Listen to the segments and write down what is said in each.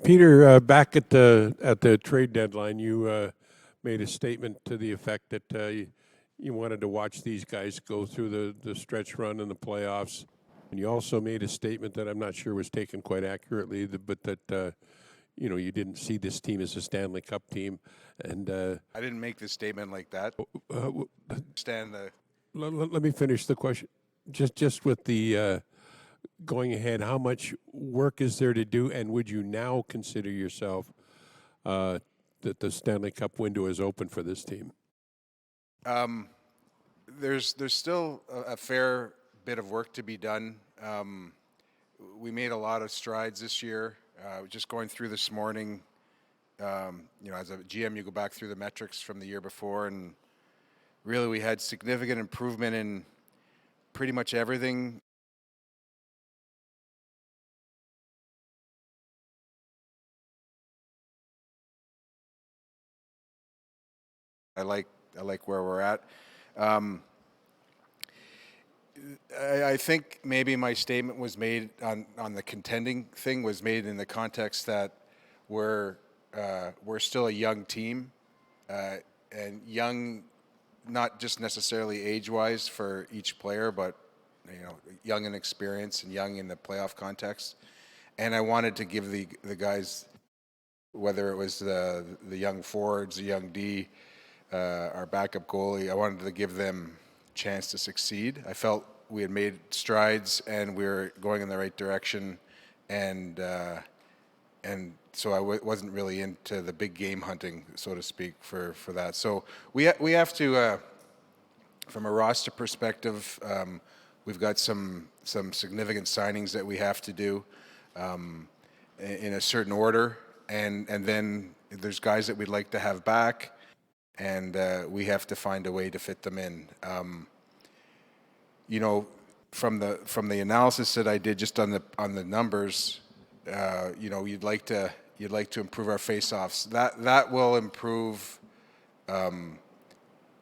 Peter, back at the trade deadline, you made a statement to the effect that you wanted to watch these guys go through the stretch run in the playoffs, and you also made a statement that I'm not sure was taken quite accurately, but that you didn't see this team as a Stanley Cup team, and I didn't make this statement like that. w- Stand the let me finish the question. Just with the going ahead, how much work is there to do, and would you now consider yourself that the Stanley Cup window is open for this team? there's still a fair bit of work to be done. We made a lot of strides this year. Just going through this morning, as a GM, you go back through the metrics from the year before, and really we had significant improvement in pretty much everything. I like where we're at. I think maybe my statement was made on the contending thing was made in the context that we're still a young team, and young, not just necessarily age-wise for each player, but young in experience and young in the playoff context. And I wanted to give the guys, whether it was the young forwards, the young D, our backup goalie, I wanted to give them a chance to succeed. I felt we had made strides and we were going in the right direction, and so I wasn't really into the big game hunting, so to speak, for that. So we have to, from a roster perspective, we've got some significant signings that we have to do in a certain order, and then there's guys that we'd like to have back, and we have to find a way to fit them in. From the analysis that I did just on the numbers, you'd like to improve our face-offs. That will improve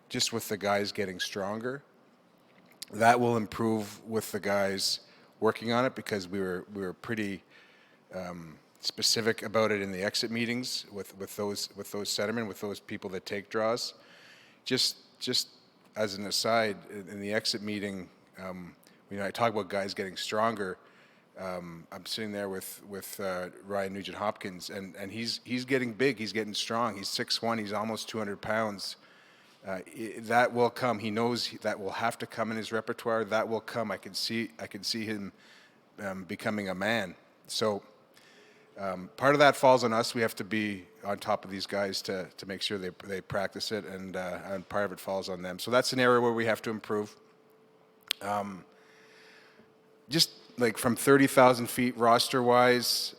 just with the guys getting stronger. That will improve with the guys working on it, because we were pretty specific about it in the exit meetings with those centermen, with those people that take draws. Just as an aside, in the exit meeting, I talk about guys getting stronger. I'm sitting there with Ryan Nugent-Hopkins, and he's getting big. He's getting strong. He's 6'1". He's almost 200 pounds. That will come. He knows that will have to come in his repertoire. That will come. I can see him becoming a man. So part of that falls on us. We have to be on top of these guys to make sure they practice it, and part of it falls on them. So that's an area where we have to improve. Just like from 30,000 feet roster-wise,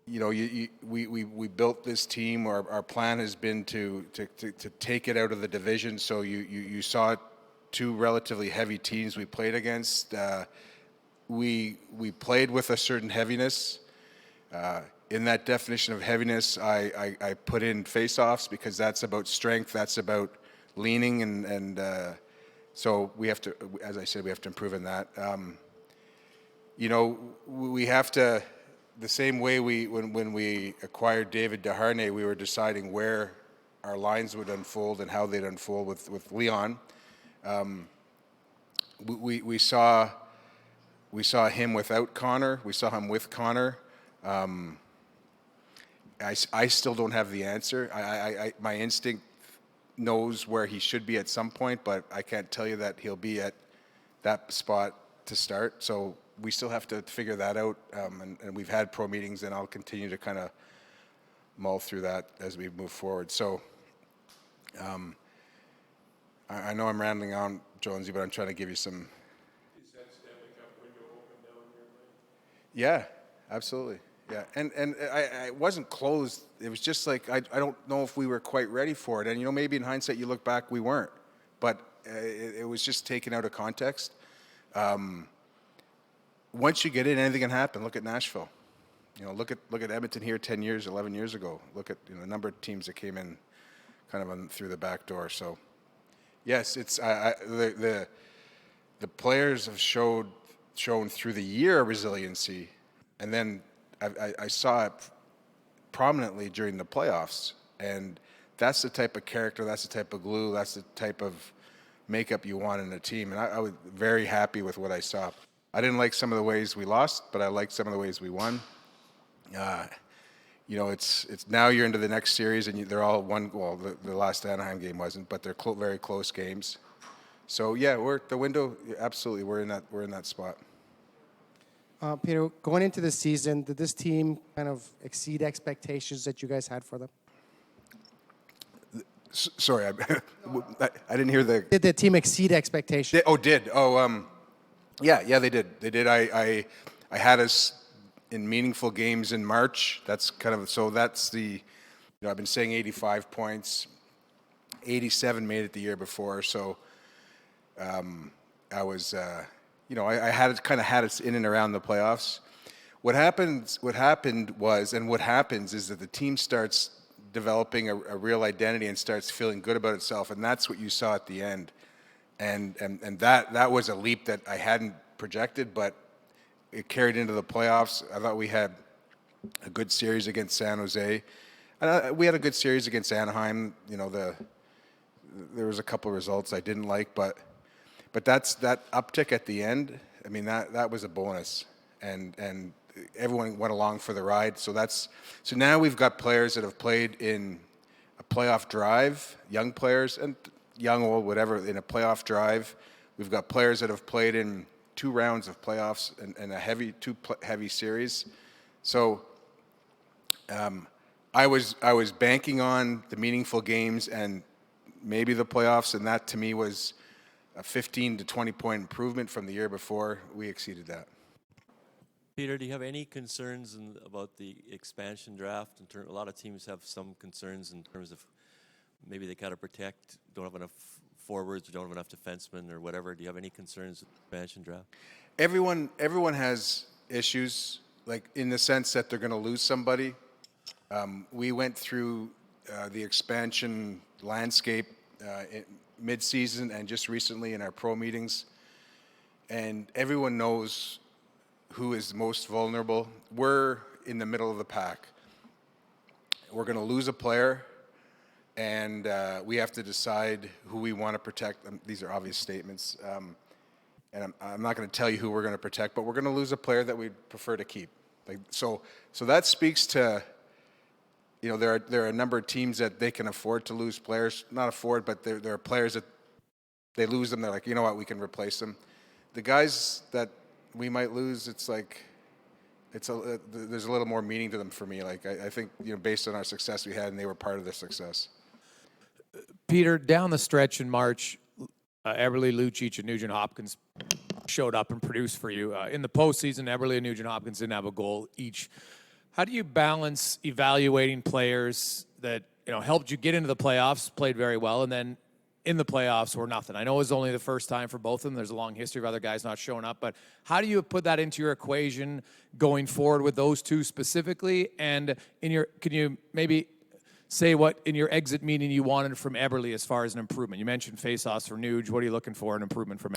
we built this team. Our plan has been to take it out of the division. So you saw two relatively heavy teams we played against. We played with a certain heaviness. In that definition of heaviness, I put in face-offs, because that's about strength, that's about leaning, and so we have to, as I said, we have to improve in that. We have to, the same way when we acquired David Desharnais, we were deciding where our lines would unfold and how they'd unfold with Leon. We saw him without Connor. We saw him with Connor. I still don't have the answer. My instinct knows where he should be at some point, but I can't tell you that he'll be at that spot to start. So we still have to figure that out. And we've had pro meetings, and I'll continue to kind of mull through that as we move forward. So I know I'm rambling on, Jonesy, but I'm trying to give you some. Is that Stanley Cup window open now in your mind? Yeah, absolutely. Yeah, and I wasn't closed. It was just like I don't know if we were quite ready for it. And maybe in hindsight you look back, we weren't. But it was just taken out of context. Once you get in, anything can happen. Look at Nashville. Look at Edmonton here 10 years, 11 years ago. Look at the number of teams that came in kind of through the back door. So yes, it's the players have shown through the year resiliency. And then I saw it prominently during the playoffs, and that's the type of character, that's the type of glue, that's the type of makeup you want in a team. And I was very happy with what I saw. I didn't like some of the ways we lost, but I liked some of the ways we won. It's now you're into the next series, and they're all one. Well, the last Anaheim game wasn't, but they're very close games. So yeah, we're the window. Absolutely, we're in that spot. Peter, going into the season, did this team kind of exceed expectations that you guys had for them? Sorry, I didn't hear the. Did the team exceed expectations? Yeah, they did. They did. I had us in meaningful games in March. That's kind of that's the. I've been saying 85 points, 87 made it the year before. So, I was. I had us in and around the playoffs. What happened was, and what happens is that the team starts developing a real identity and starts feeling good about itself, and that's what you saw at the end. And that was a leap that I hadn't projected, but it carried into the playoffs. I thought we had a good series against San Jose. We had a good series against Anaheim. There was a couple of results I didn't like, but that uptick at the end. I mean, that was a bonus, and everyone went along for the ride. So now we've got players that have played in a playoff drive, young players and young, old, whatever, in a playoff drive. We've got players that have played in 2 rounds of playoffs and two heavy series. So I was banking on the meaningful games and maybe the playoffs, and that to me was a 15 to 20 point improvement from the year before. We exceeded that. Peter, do you have any concerns about the expansion draft? A lot of teams have some concerns in terms of maybe they got to protect, don't have enough forwards, or don't have enough defensemen, or whatever. Do you have any concerns with the expansion draft? Everyone has issues, like in the sense that they're going to lose somebody. We went through the expansion landscape mid-season and just recently in our pro meetings, and everyone knows who is most vulnerable. We're in the middle of the pack. We're going to lose a player, and we have to decide who we want to protect. These are obvious statements, and I'm not going to tell you who we're going to protect, but we're going to lose a player that we'd prefer to keep. So that speaks to, there are a number of teams that they can afford to lose players. Not afford, but there are players that they lose them. They're like, you know what, we can replace them. The guys that we might lose, it's like there's a little more meaning to them for me. Like I think based on our success we had, and they were part of the success. Peter, down the stretch in March, Eberle, Lucic, and Nugent-Hopkins showed up and produced for you. In the postseason, Eberle and Nugent-Hopkins didn't have a goal each. How do you balance evaluating players that helped you get into the playoffs, played very well, and then in the playoffs were nothing? I know it was only the first time for both of them. There's a long history of other guys not showing up, but how do you put that into your equation going forward with those two specifically? And can you maybe say what in your exit meeting you wanted from Eberle as far as an improvement? You mentioned face-offs for Nuge. What are you looking for an improvement from?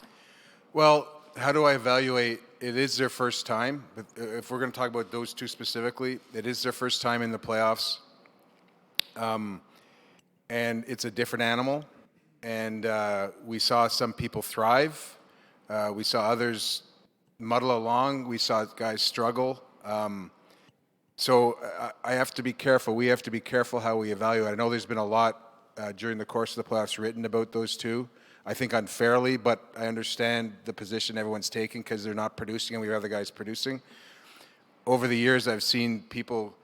Well, how do I evaluate? It is their first time. But if we're going to talk about those two specifically, it is their first time in the playoffs, and it's a different animal. And we saw some people thrive. We saw others muddle along. We saw guys struggle. So I have to be careful. We have to be careful how we evaluate. I know there's been a lot during the course of the playoffs written about those two. I think unfairly, but I understand the position everyone's taking because they're not producing and we have other guys producing. Over the years, I've seen people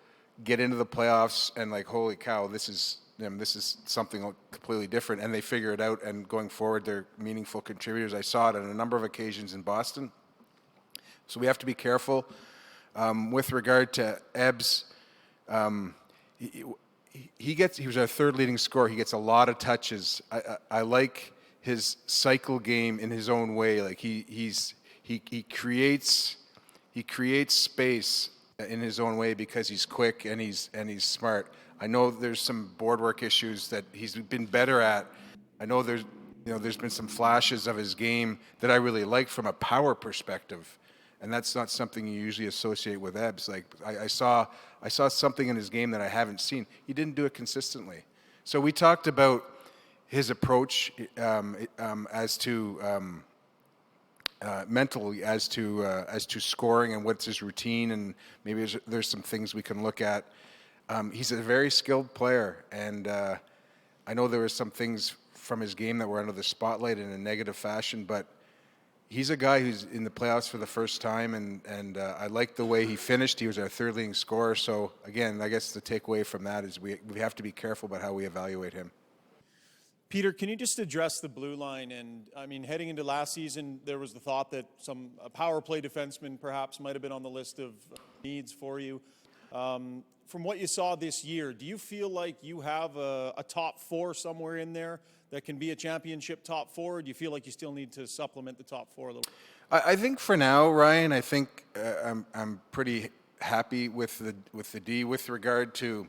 get into the playoffs and like, holy cow, this is something completely different, and they figure it out, and going forward, they're meaningful contributors. I saw it on a number of occasions in Boston. So we have to be careful. With regard to Ebbs, he was our third leading scorer. He gets a lot of touches. I like his cycle game in his own way. Like he creates space in his own way because he's quick and he's smart. I know there's some board work issues that he's been better at. I know there's been some flashes of his game that I really like from a power perspective. and that's not something you usually associate with Ebbs. Like I saw something in his game that I haven't seen. He didn't do it consistently. So we talked about his approach as to mentally, as to scoring and what's his routine, and maybe there's some things we can look at. He's a very skilled player, and I know there were some things from his game that were under the spotlight in a negative fashion, but he's a guy who's in the playoffs for the first time, and I like the way he finished. He was our third leading scorer. So again, I guess the takeaway from that is we have to be careful about how we evaluate him. Peter, can you just address the blue line? And I mean, heading into last season, there was the thought that a power play defenseman perhaps might have been on the list of needs for you. From what you saw this year, do you feel like you have a top four somewhere in there that can be a championship top four? Or do you feel like you still need to supplement the top four a little? I think for now, Ryan, I think I'm pretty happy with the D. With regard to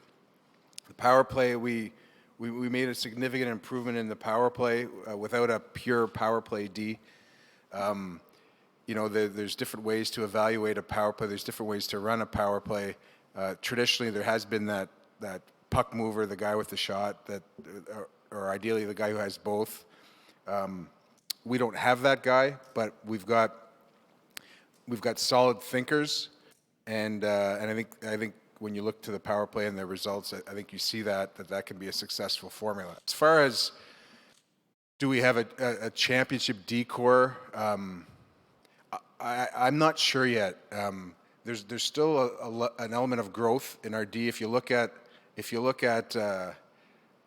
the power play, we made a significant improvement in the power play without a pure power play D. There's different ways to evaluate a power play. There's different ways to run a power play. Traditionally, there has been that puck mover, the guy with the shot, or ideally the guy who has both. We don't have that guy, but we've got solid thinkers, and I think when you look to the power play and the results, I think you see that can be a successful formula. As far as do we have a championship D-core, I'm not sure yet. There's still an element of growth in our D. If you look at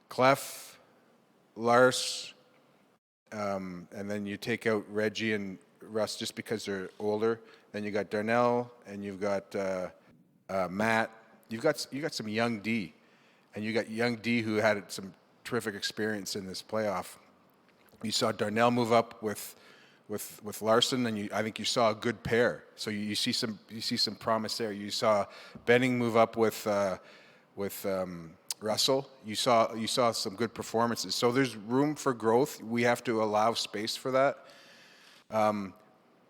Clef, Lars, and then you take out Reggie and Russ just because they're older. Then you got Darnell, and you've got Matt. You got some young D, and you got young D who had some terrific experience in this playoff. You saw Darnell move up with Larson, and I think you saw a good pair. So you see some promise there. You saw Benning move up with Russell. You saw some good performances. So there's room for growth. We have to allow space for that.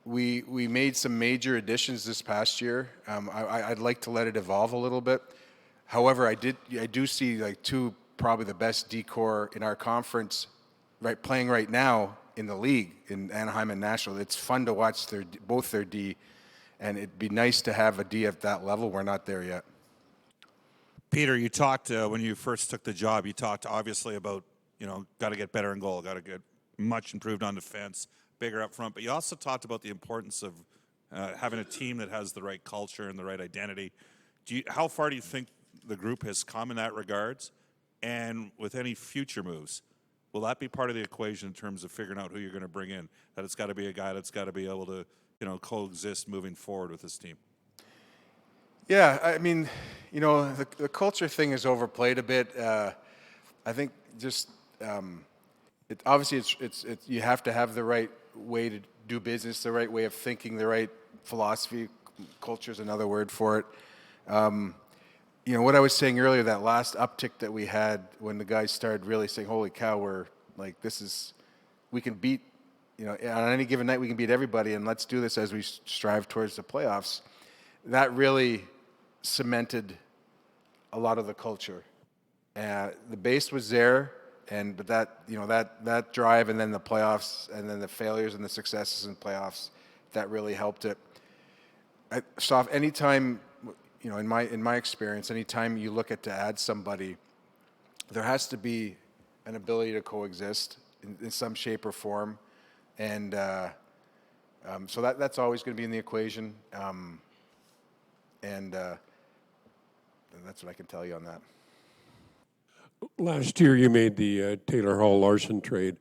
We made some major additions this past year. I'd like to let it evolve a little bit. However, I do see like two probably the best D-core in our conference playing right now in the league in Anaheim and Nashville. It's fun to watch both their D, and it'd be nice to have a D at that level. We're not there yet. Peter, you talked when you first took the job. You talked obviously about got to get better in goal, got to get much improved on defense, bigger up front. But you also talked about the importance of having a team that has the right culture and the right identity. How far do you think the group has come in that regards? And with any future moves, will that be part of the equation in terms of figuring out who you're going to bring in? That it's got to be a guy that's got to be able to coexist moving forward with this team. Yeah, I mean, the culture thing is overplayed a bit. I think just obviously it's you have to have the right way to do business, the right way of thinking, the right philosophy. Culture is another word for it. What I was saying earlier, that last uptick that we had when the guys started really saying, "Holy cow, we're like we can beat, on any given night we can beat everybody, and let's do this as we strive towards the playoffs." That really cemented a lot of the culture. The base was there, but that drive, and then the playoffs, and then the failures and the successes in playoffs, that really helped it. So anytime, in my experience, anytime you look to add somebody, there has to be an ability to coexist in some shape or form, and so that's always going to be in the equation. And that's what I can tell you on that. Last year, you made the Taylor Hall-Larson trade.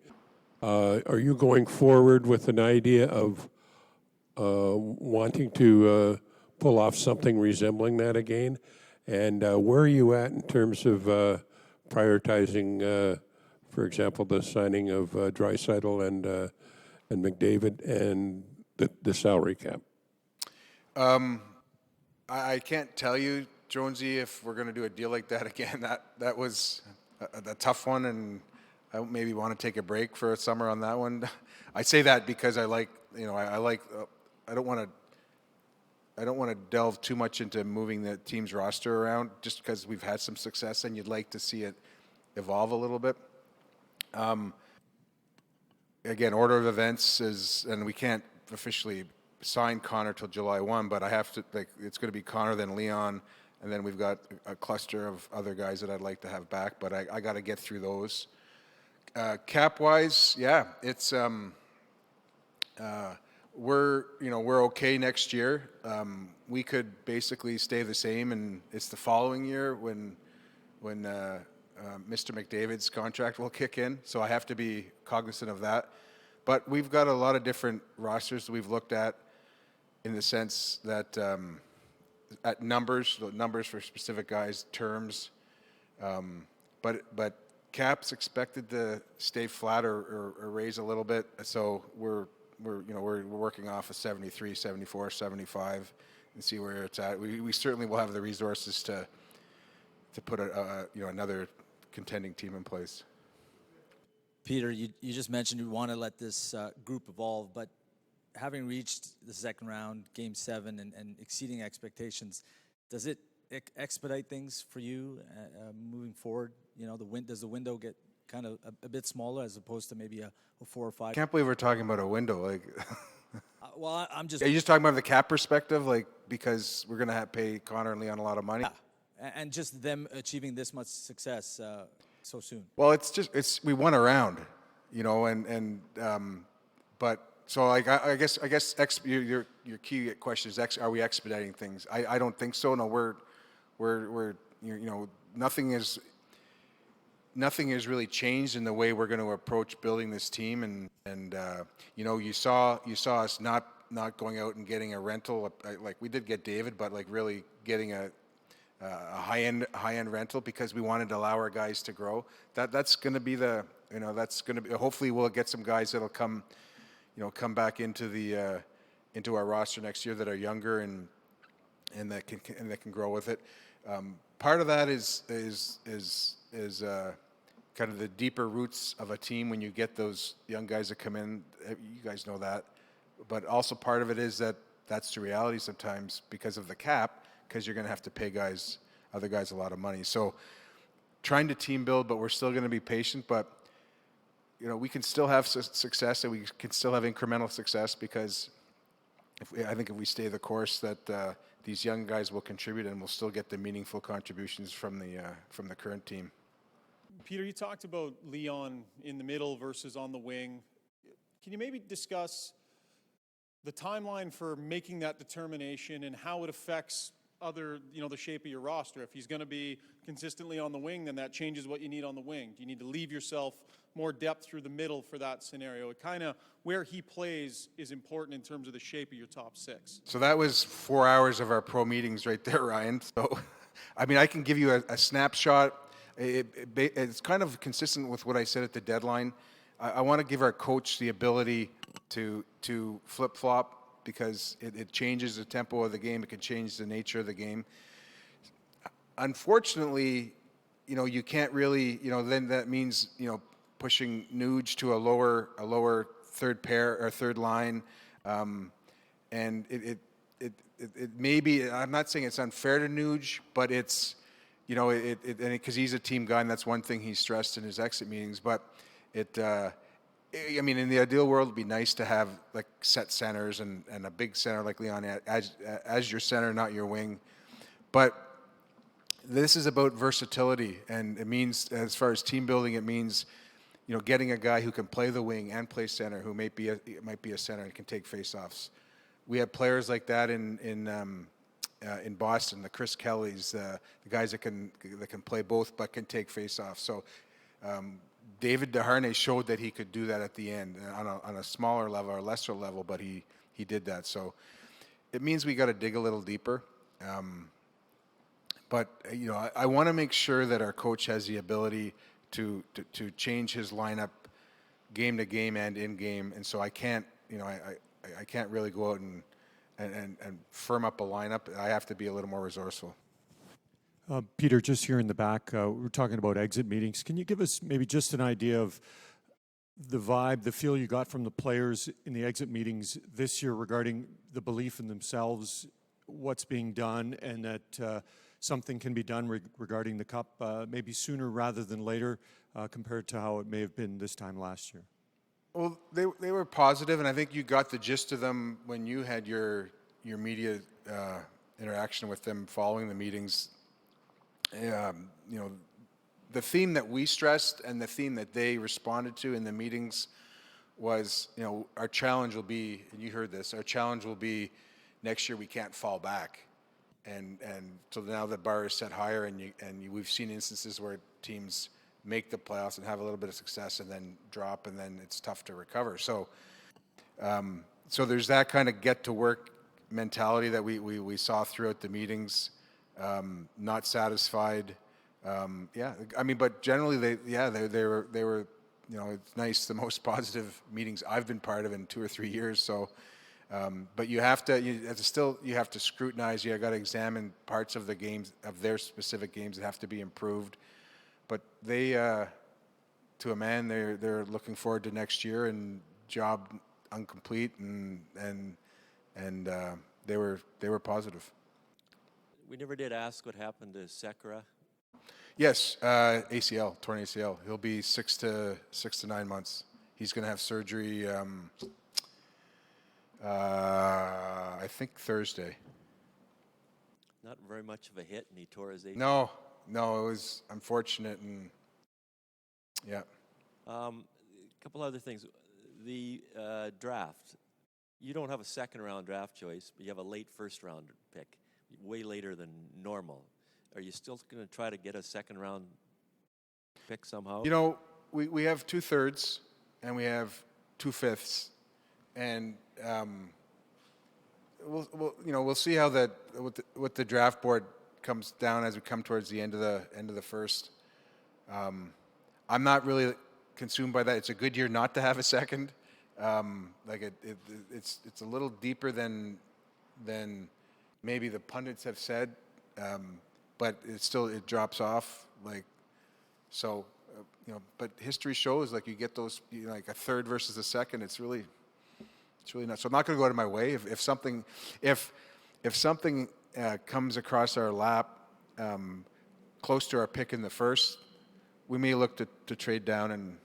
Are you going forward with an idea of wanting to pull off something resembling that again? And where are you at in terms of prioritizing, for example, the signing of Draisaitl and McDavid and the salary cap? I can't tell you, Jonesy, if we're going to do a deal like that again. That was a tough one, and I maybe want to take a break for a summer on that one. I say that because I don't want to to delve too much into moving the team's roster around, just because we've had some success and you'd like to see it evolve a little bit. Again, order of events is, and we can't officially sign Connor till July 1, but I have to, it's going to be Connor, then Leon, and then we've got a cluster of other guys that I'd like to have back, but I got to get through those. Cap-wise, yeah, it's we're okay next year. We could basically stay the same, and it's the following year when Mr. McDavid's contract will kick in. So I have to be cognizant of that. But we've got a lot of different rosters that we've looked at, in the sense that at numbers for specific guys, terms. But Cap's expected to stay flat or raise a little bit. So we're working off of 73, 74, 75 and see where it's at. We certainly will have the resources to put another contending team in place. Peter, you just mentioned you want to let this group evolve, but having reached the second round, Game 7, and exceeding expectations, does it expedite things for you moving forward? Does the window get kind of a bit smaller as opposed to maybe a 4 or 5? I can't believe we're talking about a window. Well, I'm just... Are you just talking about the cap perspective, because we're going to pay Connor and Leon a lot of money? Yeah. And just them achieving this much success so soon. Well, we won a round, but so I guess your key question is, are we expediting things? I don't think so. No, we're nothing has really changed in the way we're going to approach building this team, and you saw us not going out and getting a rental, like we did get David, but really getting a high end rental, because we wanted to allow our guys to grow. That's going to be hopefully we'll get some guys that'll come back into our roster next year that are younger and that can grow with it. Part of that is kind of the deeper roots of a team when you get those young guys that come in. You guys know that, but also part of it is that's the reality sometimes because of the cap, because you're going to have to pay other guys a lot of money. So trying to team build, but we're still going to be patient. But we can still have success, and we can still have incremental success, because I think if we stay the course, that these young guys will contribute, and we'll still get the meaningful contributions from the current team. Peter, you talked about Leon in the middle versus on the wing. Can you maybe discuss the timeline for making that determination and how it affects the shape of your roster? If he's going to be consistently on the wing, then that changes what you need on the wing. Do you need to leave yourself more depth through the middle for that scenario? It kind of, where he plays is important in terms of the shape of your top six. So that was 4 hours of our pro meetings right there, Ryan. So, I can give you a snapshot. It's kind of consistent with what I said at the deadline. I want to give our coach the ability to flip-flop, because it changes the tempo of the game. It can change the nature of the game. Unfortunately, you can't really, then that means, pushing Nuge to a lower third pair or third line. And it may be, I'm not saying it's unfair to Nuge, but it's, because he's a team guy, and that's one thing he stressed in his exit meetings. But in the ideal world, it'd be nice to have set centers and a big center like Leon as your center, not your wing. But this is about versatility, and it means, as far as team building, it means getting a guy who can play the wing and play center, who might be a center and can take faceoffs. We have players like that in Boston, the Chris Kellys, the guys that can play both but can take faceoffs. So David Desharnais showed that he could do that at the end on a smaller level or lesser level, but he did that. So it means we got to dig a little deeper. But I want to make sure that our coach has the ability to change his lineup game to game and in game, and so I can't really go out and firm up a lineup. I have to be a little more resourceful. Peter, just here in the back, we're talking about exit meetings. Can you give us maybe just an idea of the vibe, the feel you got from the players in the exit meetings this year regarding the belief in themselves what's being done and that something can be done regarding the Cup maybe sooner rather than later compared to how it may have been this time last year? Well, they were positive, and I think you got the gist of them when you had your media interaction with them following the meetings. You know, the theme that we stressed and the theme that they responded to in the meetings was, you know, our challenge will be, and you heard this, our challenge will be next year we can't fall back. And so now the bar is set higher, and we've seen instances where teams make the playoffs and have a little bit of success and then drop, and then it's tough to recover. So so there's that kind of get to work mentality that we saw throughout the meetings. Not satisfied. Yeah, I mean, but generally they were, you know, it's nice, the most positive meetings I've been part of in 2 or 3 years. So, but you have to scrutinize. You got to examine parts of the games, of their specific games that have to be improved. But they, to a man, they're looking forward to next year, and job incomplete, and they were positive. We never did ask what happened to Sekera. Yes, ACL, torn ACL. He'll be 6 to 9 months. He's going to have surgery. I think Thursday. Not very much of a hit, and he tore his ACL. No, it was unfortunate, and yeah. A couple other things. The draft. You don't have a second-round draft choice, but you have a late first-round pick, way later than normal. Are you still going to try to get a second-round pick somehow? You know, we have 2/3 and we have 2/5, and we'll see how that what the draft board comes down as we come towards the end of the first. I'm not really consumed by that. It's a good year not to have a second. It's a little deeper than maybe the pundits have said, but it drops off so. But history shows you get those like a third versus a second. It's really not. So I'm not going to go out of my way if something comes across our lap close to our pick in the first, we may look to trade down and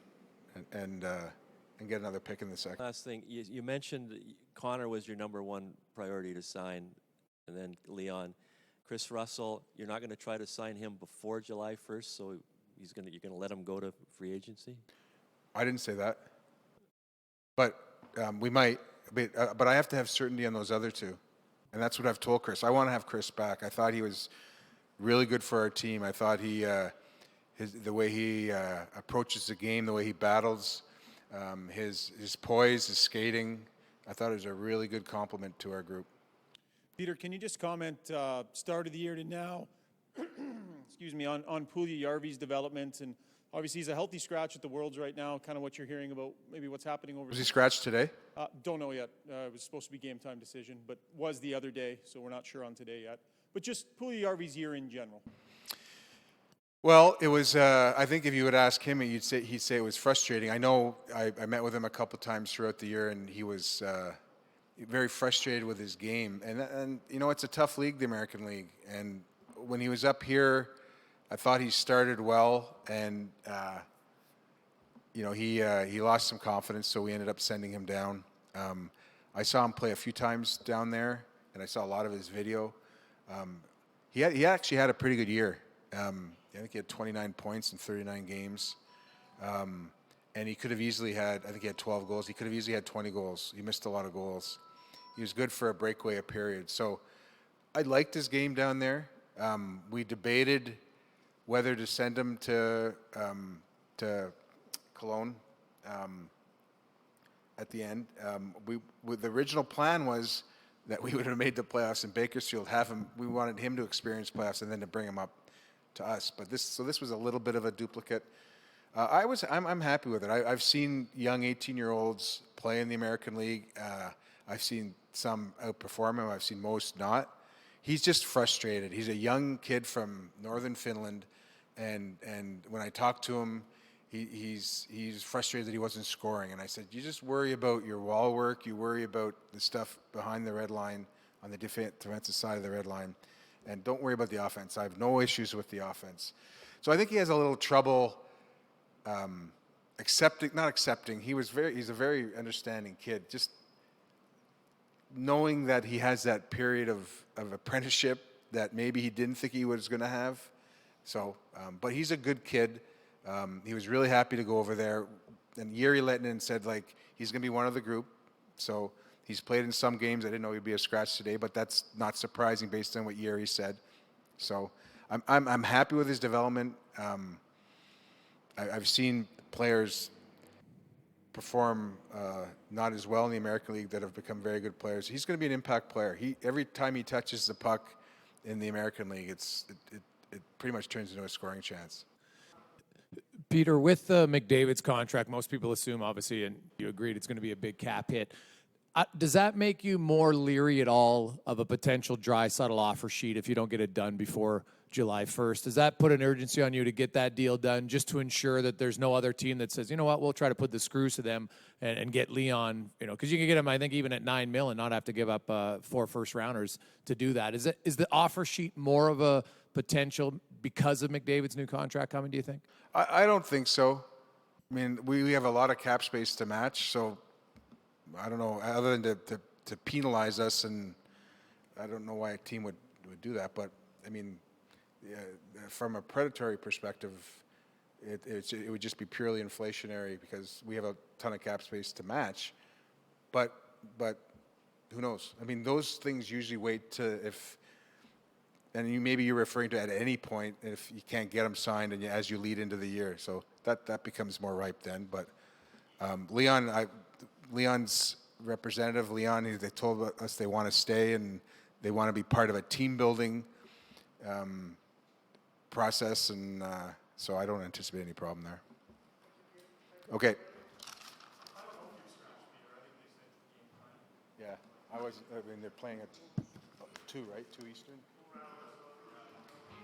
get another pick in the second. Last thing, you mentioned Connor was your number one priority to sign, and then Leon. Chris Russell, you're not going to try to sign him before July 1st, so you're going to let him go to free agency? I didn't say that, but we might. But I have to have certainty on those other two, and that's what I've told Chris. I want to have Chris back. I thought he was really good for our team. I thought the way he approaches the game, the way he battles, his poise, his skating, I thought it was a really good compliment to our group. Peter, can you just comment, start of the year to now, excuse me, on Puljujärvi's development? And obviously he's a healthy scratch at the Worlds right now, kind of what you're hearing about maybe what's happening over. Was he scratched today? Don't know yet. It was supposed to be game time decision, but was the other day, so we're not sure on today yet. But just Puljujärvi's year in general. Well, it was. I think if you would ask him, he'd say it was frustrating. I know. I met with him a couple times throughout the year, and he was very frustrated with his game. And it's a tough league, the American League. And when he was up here, I thought he started well, and he lost some confidence, so we ended up sending him down. I saw him play a few times down there, and I saw a lot of his video. He actually had a pretty good year. I think he had 29 points in 39 games. And he could have easily had, I think he had 12 goals. He could have easily had 20 goals. He missed a lot of goals. He was good for a breakaway period. So I liked his game down there. We debated whether to send him to Cologne at the end. The original plan was that we would have made the playoffs in Bakersfield, we wanted him to experience playoffs and then to bring him up to us. But this was a little bit of a duplicate. I'm happy with it. I've seen young 18-year-olds play in the American League. I've seen some outperform him. I've seen most not. He's just frustrated. He's a young kid from northern Finland, and when I talked to him, he's frustrated that he wasn't scoring. And I said, you just worry about your wall work. You worry about the stuff behind the red line. on the defensive side of the red line. And don't worry about the offense. I have no issues with the offense. So I think he has a little trouble not accepting. He's a very understanding kid. Just knowing that he has that period of apprenticeship that maybe he didn't think he was going to have. So, but he's a good kid. He was really happy to go over there. And Yuri Lettinen said, like, he's going to be one of the group. So he's played in some games. I didn't know he'd be a scratch today, but that's not surprising based on what Yuri said. So I'm happy with his development. I've seen players perform not as well in the American League that have become very good players. He's going to be an impact player. Every time he touches the puck in the American League, it pretty much turns into a scoring chance. Peter, with McDavid's contract, most people assume, obviously, and you agreed, it's going to be a big cap hit. Does that make you more leery at all of a potential Draisaitl offer sheet if you don't get it done before July 1st? Does that put an urgency on you to get that deal done just to ensure that there's no other team that says, you know what, we'll try to put the screws to them and get Leon, because you can get him, I think, even at $9 million and not have to give up 4 first-rounders to do that. Is the offer sheet more of a potential because of McDavid's new contract coming, do you think? I don't think so. I mean, we have a lot of cap space to match, so I don't know, other than to penalize us, and I don't know why a team would do that, but I mean, from a predatory perspective, it would just be purely inflationary because we have a ton of cap space to match. But who knows? I mean, those things usually wait to maybe you're referring to at any point if you can't get them signed and as you lead into the year. So that becomes more ripe then. But Leon's representative, they told us they want to stay and they want to be part of a team building process, and so I don't anticipate any problem there. Okay. Yeah, I mean, they're playing at 2, right? 2 Eastern.